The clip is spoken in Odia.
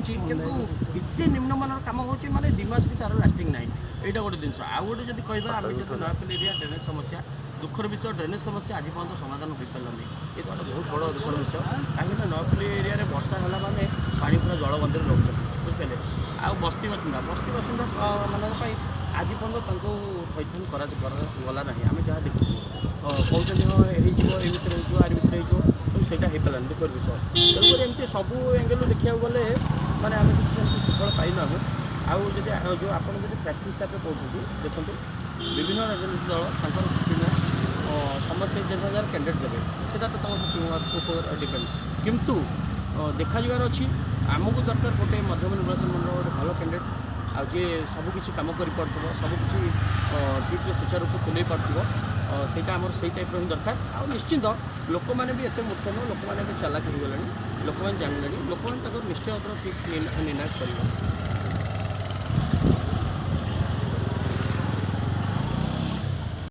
होची किंतु इतने निम्नमानर काम होची माने 2 मास भी तार लास्टिंग नाही एटा गोटे जिनस आ गोटे जदि कहबा आम जदि नयापल्ली एरिया ड्रेनेज समस्या दुखर विषय ड्रेनेज समस्या आज पर्यटन समाधान हो पारानी ये तो गोटे बहुत बड़ दुखर विषय कहीं नयापल्ली एरिया रे वर्षा है माने पानी पूरा जलबंदी रोक बुझे आ बस्ती बासिंदा मान आज पर्यटन थैथन गला ना आम जहाँ देखु कहते हो ये भितर हो आर भितर हो ସେଇଟା ହେଇପାରିଲାନି ଦୁଃଖର ବିଷୟ ତେଣୁକରି ଏମିତି ସବୁ ଏଙ୍ଗେଲରୁ ଦେଖିବାକୁ ଗଲେ ମାନେ ଆମେ କିଛି ସେମିତି ସୁଫଳ ପାଇନାହୁଁ ଆଉ ଯଦି ଯେଉଁ ଆପଣ ଯଦି ପ୍ରାର୍ଥୀ ହିସାବରେ କହୁଛନ୍ତି ଦେଖନ୍ତୁ ବିଭିନ୍ନ ରାଜନୈତିକ ଦଳ ତାଙ୍କର ସୁପ୍ରିମ ସମସ୍ତେ ଯେ ଯାହାର କ୍ୟାଣ୍ଡିଡେଟ୍ ଦେବେ ସେଇଟା ତ ତାଙ୍କ ଉପରେ ଡିପେଣ୍ଡ କିନ୍ତୁ ଦେଖାଯିବାର ଅଛି ଆମକୁ ଦରକାର ଗୋଟେ ମଧ୍ୟମ ନିର୍ବାଚନ ମଣ୍ଡଳ ଗୋଟେ ଭଲ କ୍ୟାଣ୍ଡିଡେଟ୍ ଆଉ ଯିଏ ସବୁକିଛି କାମ କରିପାରୁଥିବ ସବୁକିଛି ଠିକ୍ରେ ସୁଚାରୁରୂପେ ତୁଲେଇ ପାରୁଥିବ ସେଇଟା ଆମର ସେଇ ଟାଇପ୍ର ହିଁ ଦରକାର ଆଉ ନିଶ୍ଚିନ୍ତ ଲୋକମାନେ ବି ଏତେ ମୂର୍ଖ ନୁହଁ ଲୋକମାନେ ବି ଚାଲାକ ହେଇଗଲେଣି ଲୋକମାନେ ଜାଣିଲେଣି ଲୋକମାନେ ତାଙ୍କର ନିଶ୍ଚୟ ଠିକ୍ ନିର୍ଣ୍ଣୟ କରିବେ।